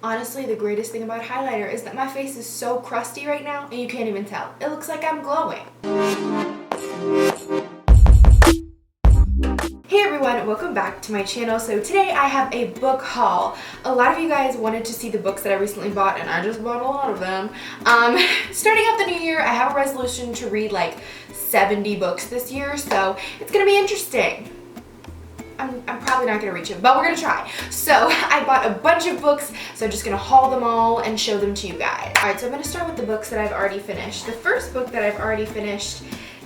Honestly, the greatest thing about highlighter is that my face is so crusty right now and you can't even tell. It looks like I'm glowing. Hey everyone, welcome back to my channel. So today I have a book haul. A lot of you guys wanted to see the books that I recently bought, and I just bought a lot of them. Starting out the new year, I have a resolution to read like 70 books this year, so it's gonna be interesting. I'm probably not gonna reach it, but we're gonna try. So I bought a bunch of books, so I'm just gonna haul them all and show them to you guys. Alright, so I'm gonna start with the books that I've already finished. The first book that I've already finished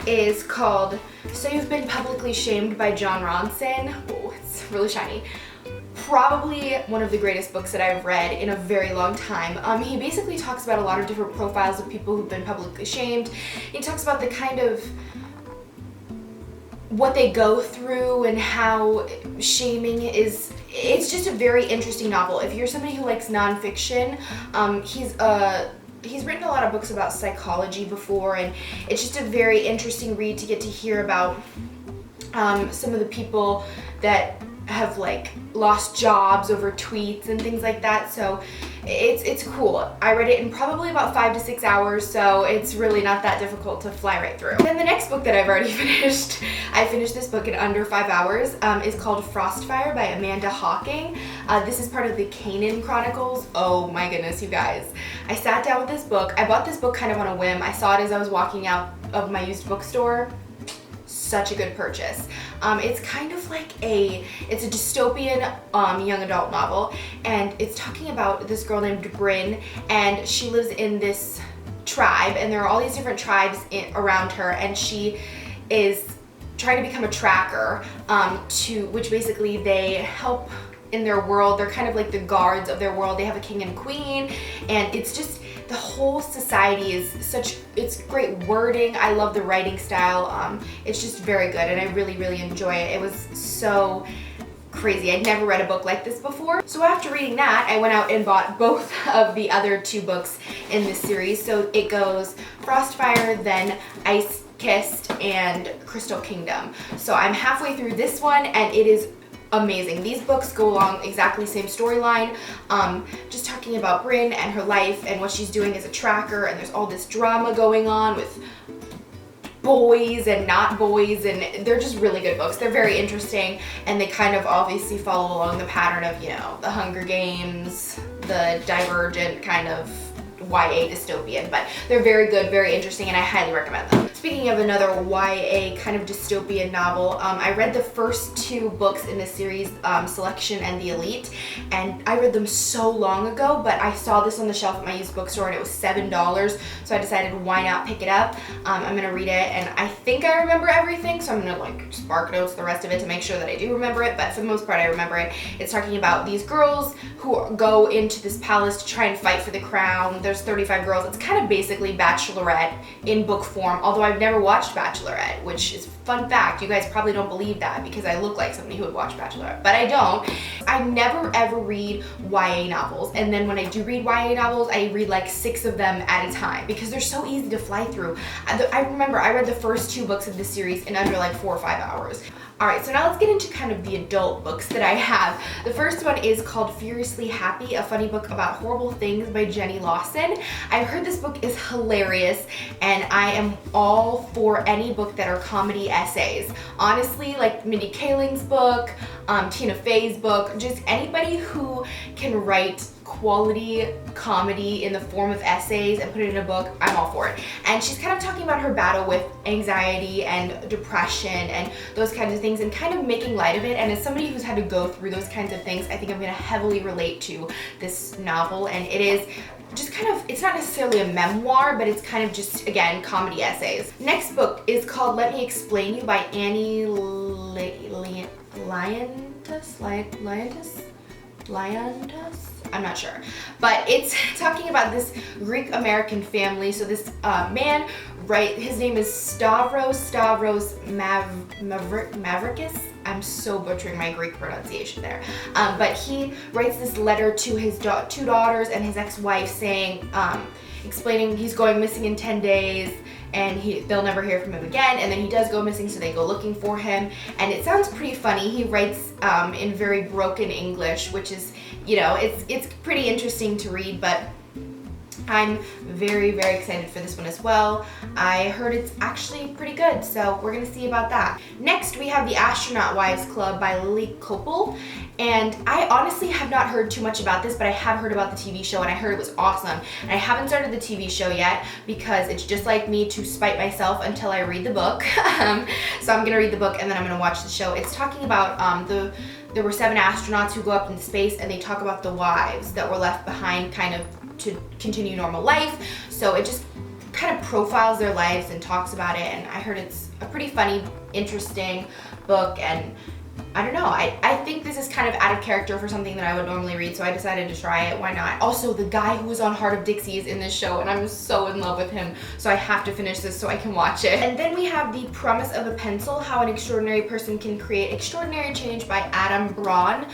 is called So You've Been Publicly Shamed by Jon Ronson. Oh, it's really shiny. Probably one of the greatest books that I've read in a very long time. He basically talks about a lot of different profiles of people who've been publicly shamed. He talks about the kind of what they go through and how shaming is. It's just a very interesting novel. If you're somebody who likes nonfiction, he's written a lot of books about psychology before, and it's just a very interesting read to get to hear about some of the people that have like lost jobs over tweets and things like that. So it's cool. I read it in probably about 5 to 6 hours, so it's really not that difficult to fly right through. Then the next book that I've already finished, I finished this book in under 5 hours, is called Frostfire by Amanda Hawking. This is part of the Canon Chronicles. Oh my goodness, you guys. I sat down with this book. I bought this book kind of on a whim. I saw it as I was walking out of my used bookstore. Such a good purchase. It's kind of like it's a dystopian young adult novel, and it's talking about this girl named Bryn, and she lives in this tribe, and there are all these different tribes around her, and she is trying to become a tracker, which basically they help in their world. They're kind of like the guards of their world. They have a king and queen, and it's just the whole society is it's great wording. I love the writing style. It's just very good, and I really, really enjoy it. It was so crazy. I'd never read a book like this before. So after reading that, I went out and bought both of the other 2 books in this series. So it goes Frostfire, then Ice Kissed, and Crystal Kingdom. So I'm halfway through this one, and it is amazing. These books go along exactly the same storyline, just talking about Bryn and her life and what she's doing as a tracker, and there's all this drama going on with boys and not boys, and they're just really good books. They're very interesting, and they kind of obviously follow along the pattern of, you know, the Hunger Games, the Divergent kind of YA dystopian, but they're very good, very interesting, and I highly recommend them. Speaking of another YA kind of dystopian novel, I read the first 2 books in this series, Selection and The Elite, and I read them so long ago, but I saw this on the shelf at my used bookstore and it was $7, so I decided why not pick it up. I'm gonna read it, and I think I remember everything, so I'm gonna like spark notes the rest of it to make sure that I do remember it, but for the most part I remember it. It's talking about these girls who go into this palace to try and fight for the crown. There's 35 girls. It's kind of basically Bachelorette in book form, although I've never watched Bachelorette, which is fun fact. You guys probably don't believe that because I look like somebody who would watch Bachelorette, but I don't. I never ever read YA novels, and then when I do read YA novels, I read like 6 of them at a time because they're so easy to fly through. I remember I read the first 2 books of this series in under like 4 or 5 hours. Alright, so now let's get into kind of the adult books that I have. The first one is called Furiously Happy, a funny book about horrible things by Jenny Lawson. I've heard this book is hilarious, and I am all for any book that are comedy essays. Honestly, like Mindy Kaling's book, Tina Fey's book, just anybody who can write quality comedy in the form of essays and put it in a book, I'm all for it. And she's kind of talking about her battle with anxiety and depression and those kinds of things, and kind of making light of it. And as somebody who's had to go through those kinds of things, I think I'm going to heavily relate to this novel. And it is just kind of, it's not necessarily a memoir, but it's kind of just, again, comedy essays. Next book is called Let Me Explain You by Annie Lyantus? I'm not sure, but it's talking about this Greek-American family. So this man, right, his name is Stavros Mavrikis. I'm so butchering my Greek pronunciation there. But he writes this letter to his 2 daughters and his ex-wife saying, explaining he's going missing in 10 days and they'll never hear from him again, and then he does go missing, so they go looking for him, and it sounds pretty funny. He writes in very broken English, which is, you know, it's pretty interesting to read, but I'm very, very excited for this one as well. I heard it's actually pretty good, so we're gonna see about that. Next, we have The Astronaut Wives Club by Lily Koppel, and I honestly have not heard too much about this, but I have heard about the TV show, and I heard it was awesome. And I haven't started the TV show yet because it's just like me to spite myself until I read the book. So I'm gonna read the book and then I'm gonna watch the show. It's talking about there were 7 astronauts who go up into space, and they talk about the wives that were left behind kind of to continue normal life. So it just kind of profiles their lives and talks about it, and I heard it's a pretty funny, interesting book, and I don't know, I think this is kind of out of character for something that I would normally read, so I decided to try it. Why not? Also, the guy who was on Heart of Dixie is in this show, and I'm so in love with him, so I have to finish this so I can watch it. And then we have The Promise of a Pencil, How an Extraordinary Person Can Create Extraordinary Change by Adam Braun.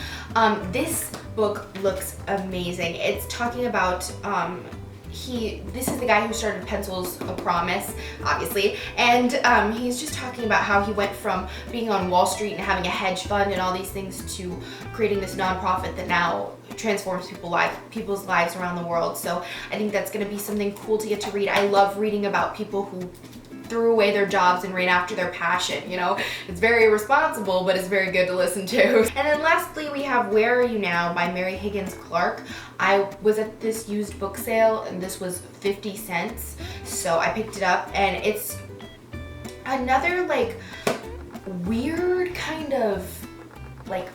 This book looks amazing. It's talking about this is the guy who started Pencils of Promise, obviously, and he's just talking about how he went from being on Wall Street and having a hedge fund and all these things to creating this nonprofit that now transforms people's lives around the world. So I think that's going to be something cool to get to read. I love reading about people who threw away their jobs and ran after their passion, you know? It's very irresponsible, but it's very good to listen to. And then lastly, we have Where Are You Now by Mary Higgins Clark. I was at this used book sale and this was 50 cents, so I picked it up, and it's another like weird kind of like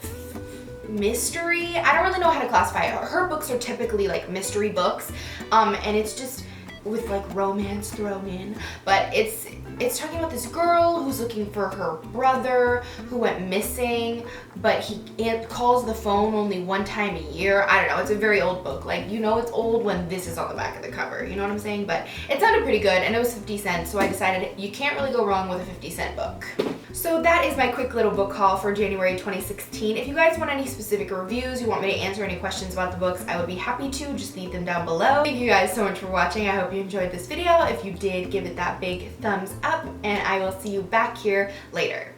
mystery. I don't really know how to classify it. Her books are typically like mystery books, and it's just with like romance thrown in, but it's talking about this girl who's looking for her brother who went missing, but he calls the phone only 1 time a year. I don't know, it's a very old book. Like, you know it's old when this is on the back of the cover, you know what I'm saying? But it sounded pretty good, and it was 50 cents, so I decided you can't really go wrong with a 50-cent book. So that is my quick little book haul for January 2016. If you guys want any specific reviews, you want me to answer any questions about the books, I would be happy to. Just leave them down below. Thank you guys so much for watching. I hope you enjoyed this video. If you did, give it that big thumbs up, and I will see you back here later.